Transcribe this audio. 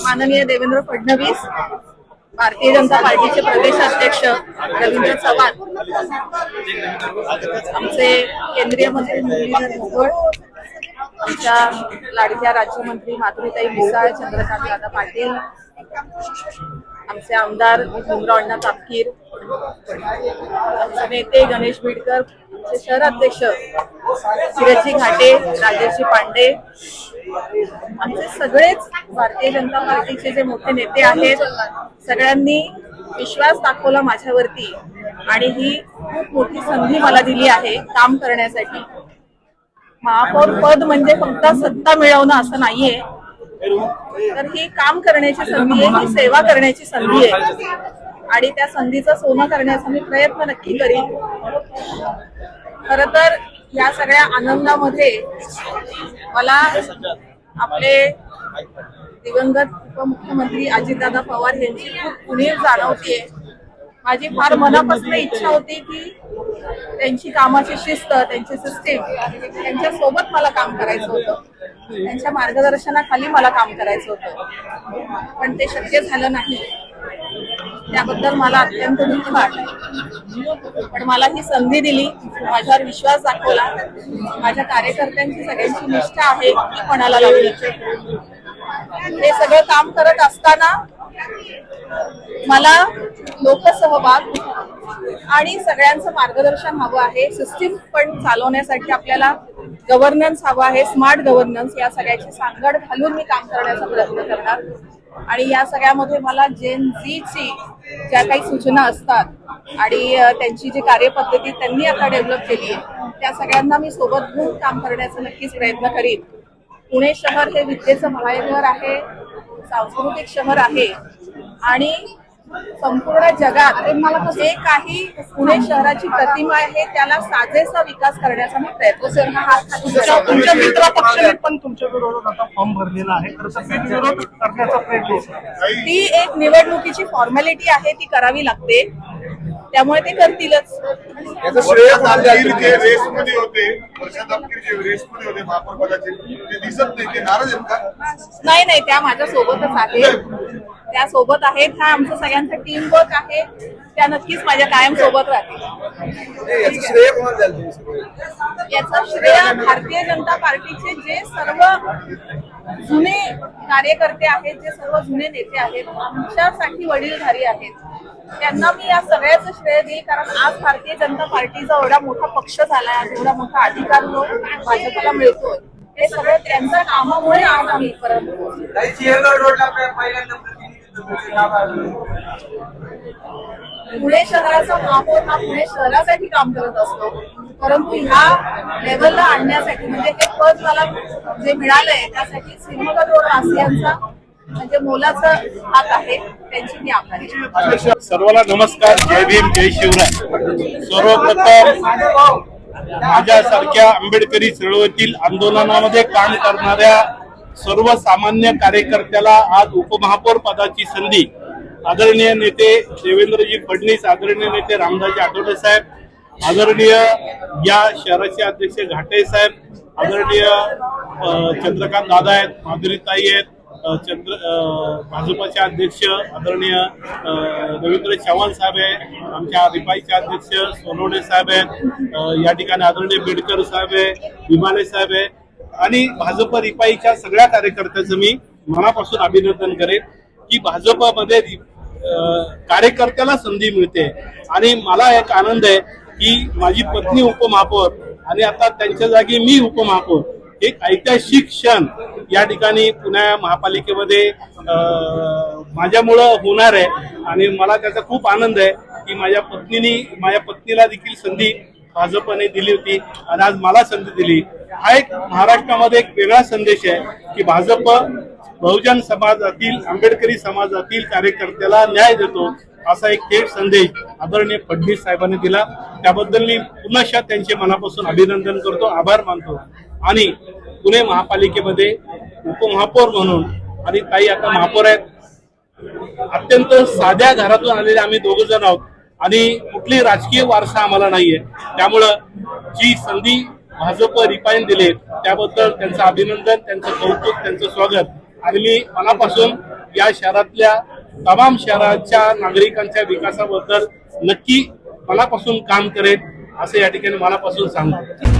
माननीय देवेंद्र फडणवीस, भारतीय जनता पार्टीचे प्रदेश अध्यक्ष रवींद्र चव्हाण, आमचे केंद्रीय मंत्री मुरलीधर मोहोळ, आमच्या लाडक्या राज्यमंत्री माधुरीताई मिसाळ, चंद्रकांत दादा पाटील, आमचे आमदार भीमराव अण्णा तापकीर, आमचे नेते गणेश बिडकर, आमचे शहर अध्यक्ष सिरजी घाटे, राजेशजी पांडे, आमचे सगळेच भारतीय जनता पार्टीचे जे मोठे नेते आहेत, सगळ्यांनी विश्वास दाखवला माझ्यावरती आणि ही खूप मोठी संधी मला दिली आहे काम करण्यासाठी. महापौर पद म्हणजे फक्त सत्ता मिळवणं असं नाहीये, तर ही काम करण्याची संधी आहे, ही सेवा करण्याची संधी आहे आणि त्या संधीचं सोनं करण्याचा मी प्रयत्न नक्की करीन. खर तर या सगळ्या आनंदामध्ये मला आपले दिवंगत उपमुख्यमंत्री अजितदादा पवार यांची खूप उणीव जाणवतीये. माझी फार मनापासून इच्छा होती की त्यांची कामाची शिस्त, त्यांची सिस्टीम, त्यांच्या सोबत मला काम करायचं होतं, त्यांच्या मार्गदर्शनाखाली मला काम करायचं होतं, पण ते शक्य झालं नाही. त्याबद्दल मला अत्यंत दुःख वाटलं. पण मला ही संधी दिली, माझ्यावर विश्वास दाखवला, माझ्या कार्यकर्त्यांची सगळ्यांची निष्ठा आहे की कोणाला लावली. हे सगळं काम करत असताना मला लोकसहभाग आणि सगळ्यांचं मार्गदर्शन हवं आहे. सिस्टीम पण चालवण्यासाठी आपल्याला गव्हर्नन्स हवं आहे, स्मार्ट गव्हर्नन्स. या सगळ्याची सांगड घालून मी काम करण्याचा प्रयत्न करणार आणि या सगळ्यामध्ये मला जेन झीची ज्या काही सूचना असतात आणि त्यांची जी कार्यपद्धती त्यांनी आता डेव्हलप केली आहे, त्या सगळ्यांना मी सोबत घेऊन काम करण्याचा नक्कीच प्रयत्न करीन. पुणे शहर हे विद्येचं माहेरघर आहे, सांस्कृतिक शहर आहे आणि संपूर्ण जगात जे काही पुणे शहराची प्रतिमा आहे त्याला साजेसा विकास करण्याचा मी प्रयत्न करणार. तुमच्या मित्र पक्षाने पण तुमच्या विरोधात आता फॉर्म भरलेला आहे, तर विरोध करण्याचा प्रयत्न. ती एक निवडणुकीची फॉर्मॅलिटी आहे, ती करावी लागते, त्यामुळे ते करतीलच. रेसमध्ये होते, रेसमध्ये होते महापौर पदाचे, ते दिसत नाही, ते नाराज आहेत का? नाही, त्या माझ्या सोबतच आहेत, त्या सोबत आहेत. हा आमचं सगळ्यांचा टीम वर्क आहे, त्या नक्कीच माझ्या कायम सोबत राहतील. याचं श्रेय भारतीय जनता पार्टीचे जे सर्व जुने कार्यकर्ते आहेत, जे सर्व जुने नेते आहेत, आमच्यासाठी वडीलधारी आहेत, त्यांना मी या सगळ्याचं श्रेय देईल. कारण आज भारतीय जनता पार्टीचा एवढा मोठा पक्ष झालाय, आज एवढा मोठा अधिकार जो भाजपला मिळतोय, हे सगळं त्यांच्या कामामुळे आज आम्ही इथपर्यंत पुणे शहराचा महापौर हा पुणे शहरासाठी काम करत असतो, परंतु ह्या लेवलला आणण्यासाठी म्हणजे हे पद मला जे मिळालंय त्यासाठी सिंहगड रोड वासियांचा म्हणजे मोलाचा हात आहे, त्यांची मी आभारी. सर्वांना नमस्कार, जय भीम, जय शिवराय. सर्वप्रथम माझ्यासारख्या आंबेडकरी चळवळीतील आंदोलनामध्ये काम करणाऱ्या सर्वसामान्य कार्यकर्त्याला आज उपमहापौर पदाची संधी आदरणीय नेते देवेंद्रजी फडणवीस, आदरणीय नेते रामदासजी आठवले साहेब, आदरणीय या शहराचे अध्यक्ष घाटे साहेब, आदरणीय चंद्रकांत दादा आहेत, माधुरीताई आहेत, भाजपचे अध्यक्ष आदरणीय रवींद्र चव्हाण साहेब आहे, आमच्या रिपाईचे अध्यक्ष सोनवणे साहेब आहेत, या ठिकाणी आदरणीय बिडकर साहेब आहे, विमाले साहेब आहे आणि भाजप रिपाईच्या सगळ्या कार्यकर्त्याचं मी मनापासून अभिनंदन करेन की भाजपमध्ये कार्यकर्त्याला संधी मिळते. आणि मला एक आनंद आहे की माझी पत्नी उपमहापौर आणि आता त्यांच्या जागी मी उपमहापौर, एक ऐतिहासिक क्षण या ठिकाणी पुणे महापालिकेमध्ये माझ्यामुळं होणार आहे आणि मला त्याचा खूप आनंद आहे की माझ्या पत्नीला देखील संधी भाजपने दिली होती आणि आज मला संधी दिली. हा एक महाराष्ट्रामध्ये एक वेगळा संदेश आहे की भाजप बहुजन समाजातील, आंबेडकरी समाजातील कार्यकर्त्याला न्याय देतो, असा एक थेट संदेश आदरणीय फडणवीस साहेबांनी दिला. त्याबद्दल मी पुन्हा त्यांचे मनापासून अभिनंदन करतो, आभार मानतो. आणि पुणे महापालिकेमध्ये उपमहापौर म्हणून आणि ताई आता महापौर आहेत, अत्यंत साध्या घरातून आलेले आम्ही दोघ जण आहोत आणि कुठली राजकीय वारसा आम्हाला नाहीये. त्यामुळं जी संधी भाजप रिपाईन दिले त्याबद्दल त्यांचं अभिनंदन, त्यांचं कौतुक, त्यांचं स्वागत आणि मी मनापासून या शहरातल्या तमाम शहराच्या नागरिकांच्या विकासाबद्दल नक्की मनापासून काम करेल असं या ठिकाणी मनापासून सांगतो.